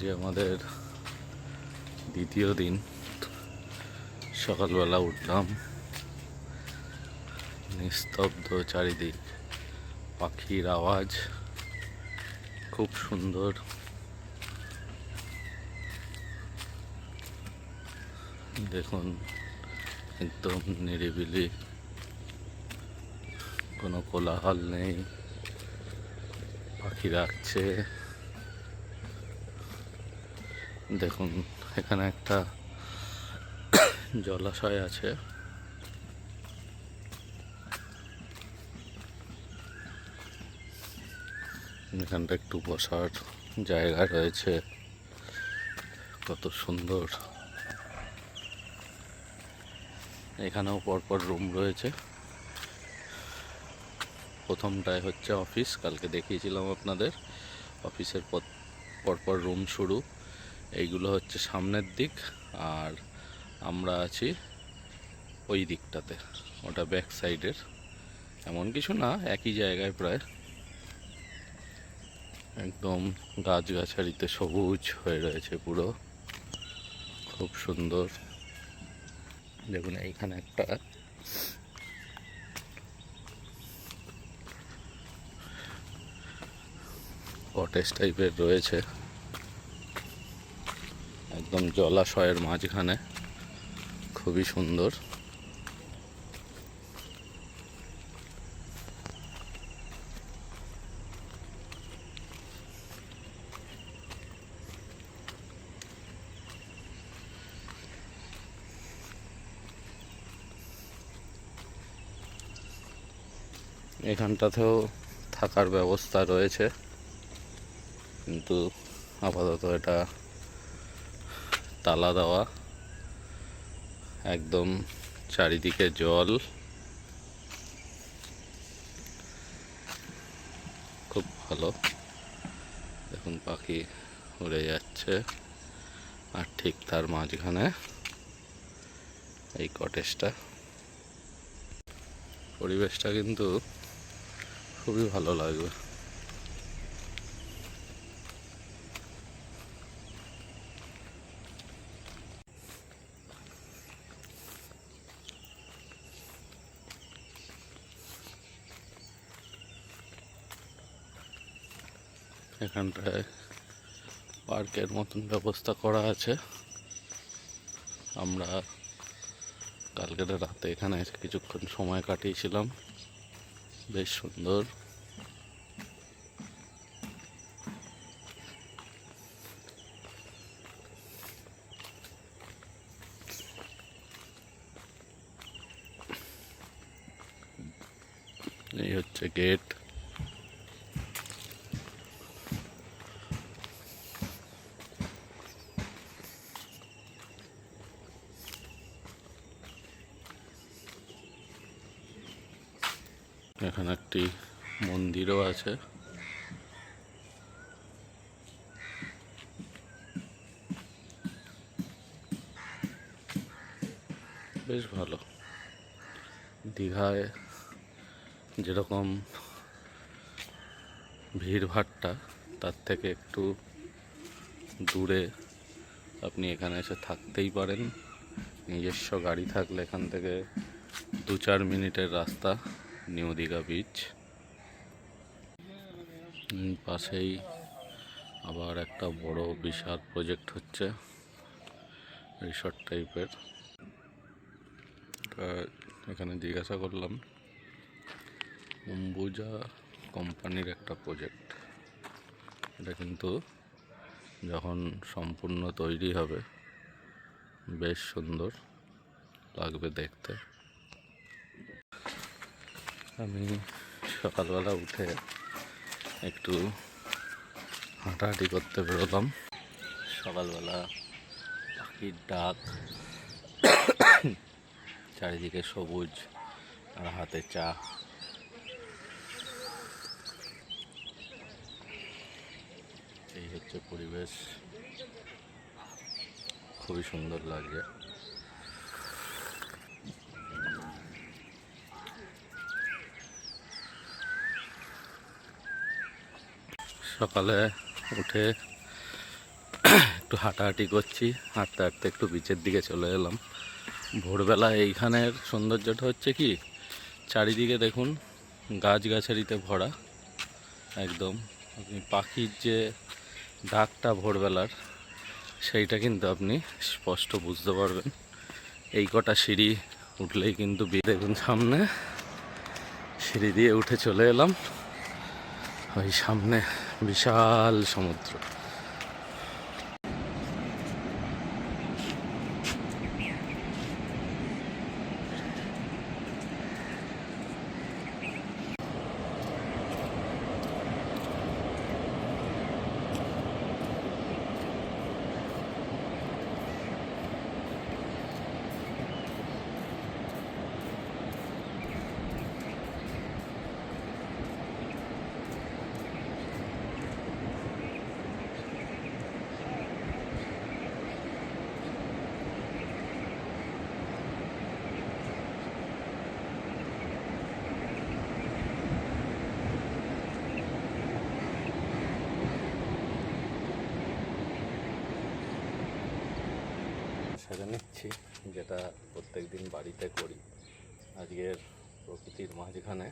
যে আমাদের দ্বিতীয় দিন সকালবেলা উঠলাম, নিস্তব্ধ চারিদিক, পাখির আওয়াজ খুব সুন্দর। দেখুন একদম নিরিবিলি, কোনো কোলাহল নেই, পাখি ডাকছে। দেখুন এখানে একটা জলাশয় আছে, এখানটা একটু বসার জায়গা রয়েছে, কত সুন্দর। এখানেও পরপর রুম রয়েছে। প্রথমটায় হচ্ছে অফিস, কালকে দেখিয়েছিলাম আপনাদের, অফিসের পরপর রুম শুরু। এইগুলো হচ্ছে সামনের দিক, আর আমরা আছি ওই দিকটাতে, ওটা ব্যাক সাইডের। এমন কিছু না, একই জায়গায় প্রায়, একদম গাছগাছালিতে সবুজ হয়ে রয়েছে পুরো, খুব সুন্দর। দেখুন এইখানে একটা কটেজ টাইপের রয়েছে, একদম জলাশয়ের মাঝখানে, খুবই সুন্দর। এখানটাতেও থাকার ব্যবস্থা রয়েছে, কিন্তু আপাতত এটা তালা দেওয়া, একদম চারিদিকে জল, খুব ভালো। দেখুন পাখি উড়ে যাচ্ছে, আর ঠিক তার মাঝখানে এই কটেজটা। পরিবেশটা কিন্তু খুবই ভালো লাগবে। এখানটায় পার্কের মতন ব্যবস্থা করা আছে। আমরা কালকের রাতে এখানে এসে কিছুক্ষণ সময় কাটিয়েছিলাম, বেশ সুন্দর। এই হচ্ছে গেট। এখানে একটি মন্দিরও আছে। বেশ ভালো। দীঘায় যেরকম ভিড়ভাট্টা, তার থেকে একটু দূরে আপনি এখানে এসে থাকতেই পারেন। নিজস্ব গাড়ি থাকলে এখান থেকে 2-4 মিনিটের রাস্তা নিউ দীঘা বিচ। পাশেই আবার একটা বড় বিশাল প্রজেক্ট হচ্ছে, রিসর্ট টাইপের। এখানে জিজ্ঞাসা করলাম, অম্বুজা কোম্পানির একটা প্রজেক্ট, এটা কিন্তু যখন সম্পূর্ণ তৈরি হবে বেশ সুন্দর লাগবে দেখতে। আমি সকালবেলা উঠে একটু হাঁটাহাঁটি করতে বেরোলাম। সকালবেলা পাখির ডাক, চারিদিকে সবুজ, আর হাতে চা। এই হচ্ছে পরিবেশ, খুবই সুন্দর লাগছে। সকালে উঠে একটু হাঁটাহাঁটি করছি, হাঁটতে হাঁটতে একটু বিচের দিকে চলে এলাম। ভোরবেলা এইখানের সৌন্দর্যটা হচ্ছে কি, চারিদিকে দেখুন গাছগাছালিতে ভরা একদম। আপনি পাখির যে ডাকটা ভোরবেলার, সেইটা কিন্তু আপনি স্পষ্ট বুঝতে পারবেন। এই কটা সিঁড়ি উঠলেই কিন্তু দেখুন সামনে সিঁড়ি দিয়ে উঠে চলে এলাম ওই সামনে বিশাল সমুদ্র। সেরে নিচ্ছি, যেটা প্রত্যেক দিন বাড়িতে করি। আজকের প্রকৃতির মাঝখানে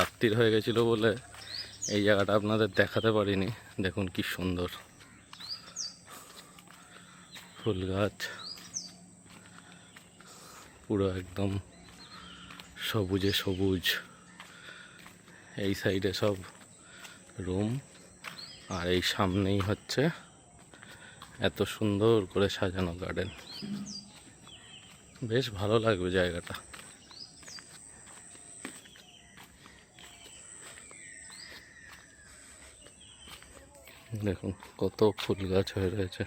রাত্রির হয়ে গেছিলো বলে এই জায়গাটা আপনাদের দেখাতে পারিনি। দেখুন কি সুন্দর ফুল গাছ, পুরো একদম সবুজে সবুজ। এই সাইডে সব রুম, আর এই সামনেই হচ্ছে এত সুন্দর করে সাজানো গার্ডেন। বেশ ভালো লাগবে জায়গাটা। দেখুন কত ফুল গাছ হয়ে রয়েছে।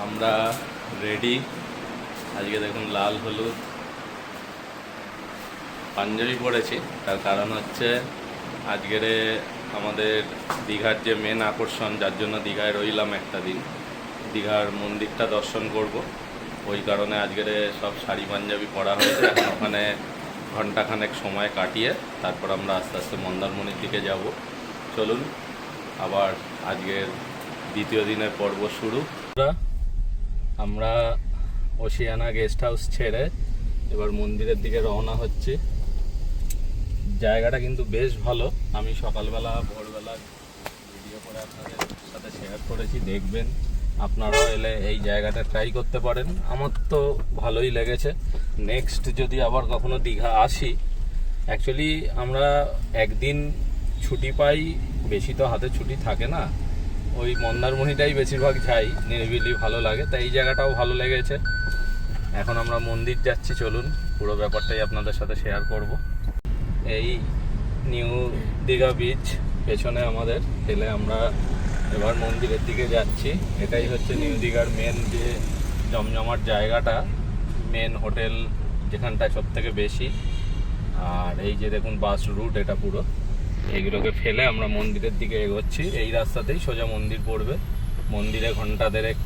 আমরা রেডি। আজকে দেখুন লাল হলুদ পাঞ্জাবি পরেছি, তার কারণ হচ্ছে আজকের আমাদের দীঘার যে মেন আকর্ষণ, যার জন্য দীঘায় রইলাম একটা দিন, দীঘার মন্দিরটা দর্শন করব। ওই কারণে আজকের সব শাড়ি পাঞ্জাবি পরা হয়েছে। এখন ওখানে ঘন্টাখানেক সময় কাটিয়ে তারপর আমরা আস্তে আস্তে মন্দারমণির দিকে যাব। চলুন আবার আজকের দ্বিতীয় দিনের পর্ব শুরু। আমরা ওশিয়ানা গেস্ট হাউস ছেড়ে এবার মন্দিরের দিকে রওনা হচ্ছি। জায়গাটা কিন্তু বেশ ভালো। আমি সকালবেলা ভোরবেলা ভিডিও করে আপনাদের সাথে শেয়ার করেছি, দেখবেন। আপনারাও এলে এই জায়গাটা ট্রাই করতে পারেন। আমার তো ভালোই লেগেছে। নেক্সট যদি আবার কখনো দীঘা আসি, অ্যাকচুয়ালি আমরা একদিন ছুটি পাই, বেশি তো হাতে ছুটি থাকে না। ওই মন্দারমণিটাই বেশিরভাগ যাই, নিরিবিলি ভালো লাগে, তাই এই জায়গাটাও ভালো লেগেছে। এখন আমরা মন্দির যাচ্ছি, চলুন পুরো ব্যাপারটাই আপনাদের সাথে শেয়ার করব। এই নিউ দীঘা বিচ পেছনে আমাদের ফেলে আমরা এবার মন্দিরের দিকে যাচ্ছি। এটাই হচ্ছে নিউ দীঘার মেন যে জমজমাট জায়গাটা, মেন হোটেল যেখানটায় সব থেকে বেশি। আর এই যে দেখুন বাস রুট, এটা পুরো এইগুলোকে ফেলে আমরা মন্দিরের দিকে এগোচ্ছি। এই রাস্তাতেই সোজা মন্দির পড়বে। মন্দিরে ঘন্টা দেড়েক,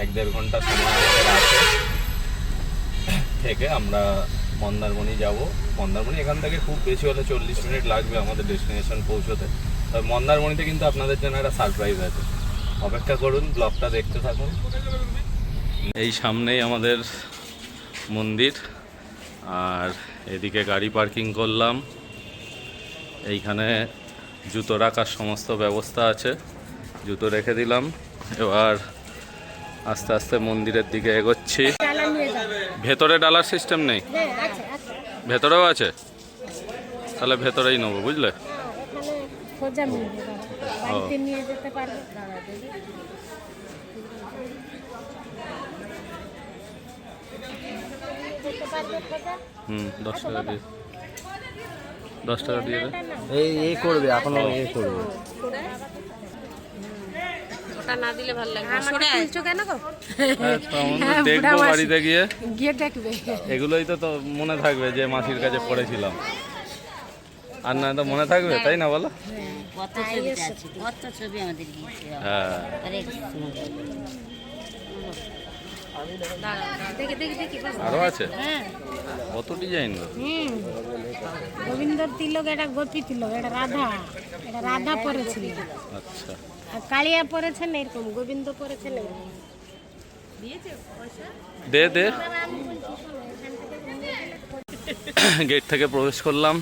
1-1.5 ঘন্টা সময় আমাদের আছে। থেকে আমরা মন্দারমণি যাব। মন্দারমণি এখান থেকে খুব বেশি হলে 40 মিনিট লাগবে আমাদের ডেস্টিনেশন পৌঁছতে। তবে মন্দারমণিতে কিন্তু আপনাদের জন্য একটা সারপ্রাইজ আছে, অপেক্ষা করুন, ব্লগটা দেখতে থাকুন। এই সামনেই আমাদের মন্দির, আর এদিকে গাড়ি পার্কিং করলাম। এইখানে জুতো রাখার সমস্ত ব্যবস্থা আছে, জুতো রেখে দিলাম। এবার আস্তে আস্তে মন্দিরের দিকে এগোচ্ছি। ভেতরে ডালার সিস্টেম নেই? ভেতরেও আছে, তাহলে ভেতরেই নেবো, বুঝলে? হুম, 10 টাকা দিয়ে, 10 টাকা দিয়ে দে। এই করবে এখনো, এই করবে। না দিলে ভালো লাগবে। সরে আসছো কেন গো? দেখবো বাড়িতে গিয়ে, গিয়ে দেখবে। এগুলোই তো মনে থাকবে যে মাসির কাছে পড়েছিলাম, আর না তো মনে থাকবে, তাই না বলো? কত ছবি আছে, কত ছবি আমাদের গিয়েছে। হ্যাঁ, আরো আছে কত ডিজাইন গো। গোবিন্দর তিলক, এটা গোপী তিলক, এটা রাধা পরেছিল। আচ্ছা, আর কালিয়া পরেছেন এরকম, গোবিন্দ পরেছেন এরকম। দে দে। গেট থেকে প্রবেশ করলাম,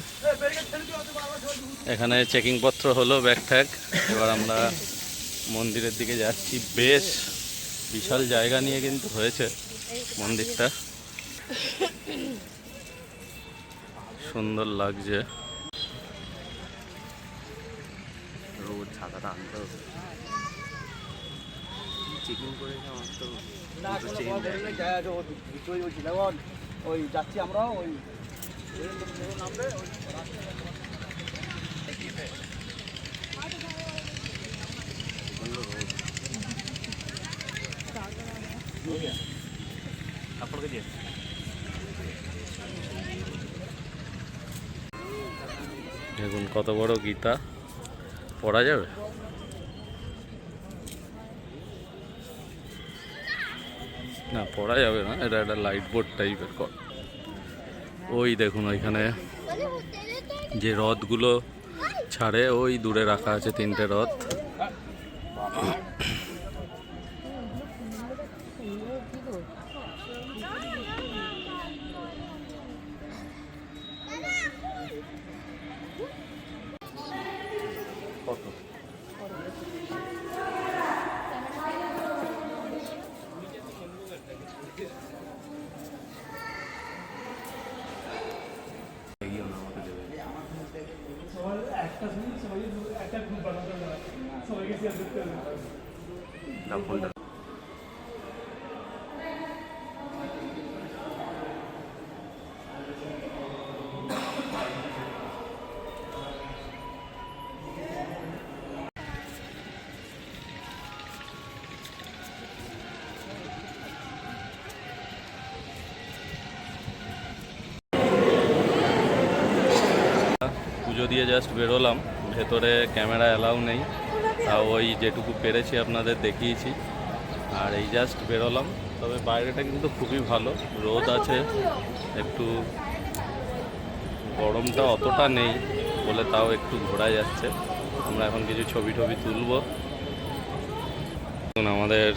এখানে চেকিং পত্র হলো, ব্যাগ ট্যাগ। এবার আমরা মন্দিরের দিকে যাচ্ছি। বেশ বিশাল জায়গা নিয়ে কিন্তু হয়েছে মন্দিরটা, সুন্দর লাগছে। রোজ ছাতাটা আনতে হবে, চেকিং করে আমার তো ওই যাচ্ছি আমরা, ওই নামবে আপনাকে দিয়ে। দেখুন কত বড় গীতা, পড়া যাবে? না, পড়া যাবে না, এটা একটা লাইট বোর্ড টাইপের। ওই দেখুন ওইখানে যে রথগুলো ছাড়ে, ওই দূরে রাখা আছে 3টে রথ। পুজো দিয়ে জাস্ট বেরোলাম, ভেতরে ক্যামেরা অ্যালাউ নেই, তাও ওই যেটুকু পেরেছি আপনাদের দেখিয়েছি। আর এই জাস্ট বেরোলাম, তবে বাইরেটা কিন্তু খুবই ভালো, রোদ আছে একটু, গরমটা অতটা নেই বলে তাও একটু ঘোরা যাচ্ছে। আমরা এখন কিছু ছবি টবি তুলব। আমাদের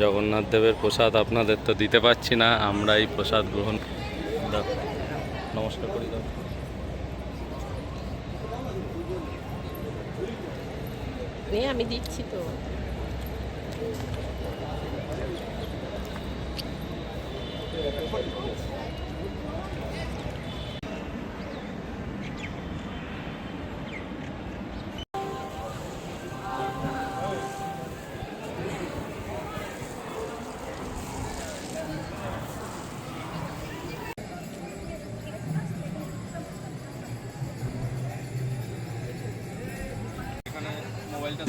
জগন্নাথ দেবের প্রসাদ আপনাদের তো দিতে পারছি না, আমরা এই প্রসাদ গ্রহণ। নমস্কার করি দাও। আমি দিচ্ছি তো।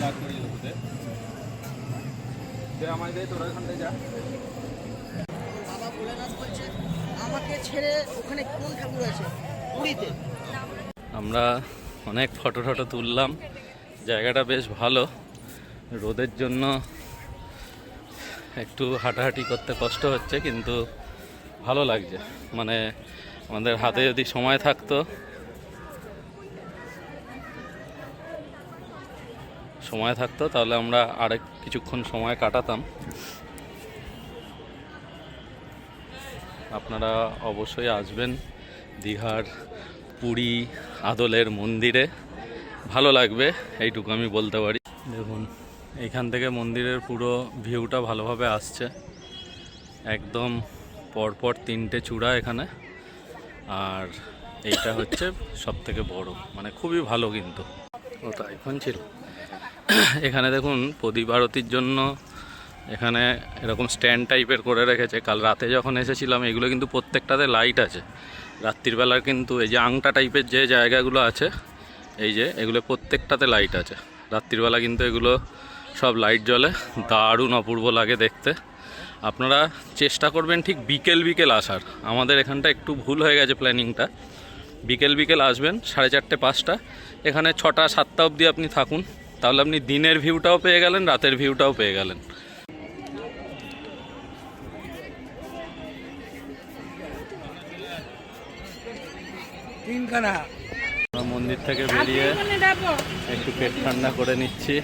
যা করি ওদের দে আমায় দে, তোরা এখান থেকে যা। বাবা ভোলেনাথ বলছে আমাকে ছেড়ে ওখানে কোন ঠাকুর আছে পুরীতে। আমরা অনেক ফটো টটো তুললাম, জায়গাটা বেশ ভালো। রোদের জন্য একটু হাঁটাহাঁটি করতে কষ্ট হচ্ছে, কিন্তু ভালো লাগছে। মানে আমাদের হাতে যদি সময় থাকতো, তাহলে আমরা আরেক কিছুক্ষণ সময় কাটাতাম। আপনারা অবশ্যই আসবেন দীঘার পুরী আদলের মন্দিরে, ভালো লাগবে এইটুকু আমি বলতে পারি। দেখুন এইখান থেকে মন্দিরের পুরো ভিউটা ভালোভাবে আসছে, একদম পরপর 3টে চূড়া এখানে, আর এইটা হচ্ছে সবথেকে বড়, মানে খুবই ভালো। কিন্তু ওটা এখন ছিল এখানে দেখুন প্রদীপ আরতির জন্য এখানে এরকম স্ট্যান্ড টাইপের করে রেখেছে। কাল রাতে যখন এসেছিলাম এগুলো কিন্তু প্রত্যেকটাতে লাইট আছে। রাত্রিবেলার কিন্তু এই যে আংটা টাইপের যে জায়গাগুলো আছে, এই যে এগুলো প্রত্যেকটাতে লাইট আছে। রাত্রিবেলা কিন্তু এগুলো সব লাইট জ্বলে, দারুণ অপূর্ব লাগে দেখতে। আপনারা চেষ্টা করবেন ঠিক বিকেল বিকেল আসার। আমাদের এখানটা একটু ভুল হয়ে গেছে প্ল্যানিংটা। বিকেল বিকেল আসবেন, 4:30 5টা, এখানে 6টা 7টা অবধি আপনি থাকুন, তাহলে আপনি দিনের ভিউটাও পেয়ে গেলেন, রাতের ভিউটাও পেয়ে গেলেন। আমরা মন্দির থেকে বেরিয়ে একটু পেট ঠান্ডা করে নিচ্ছি।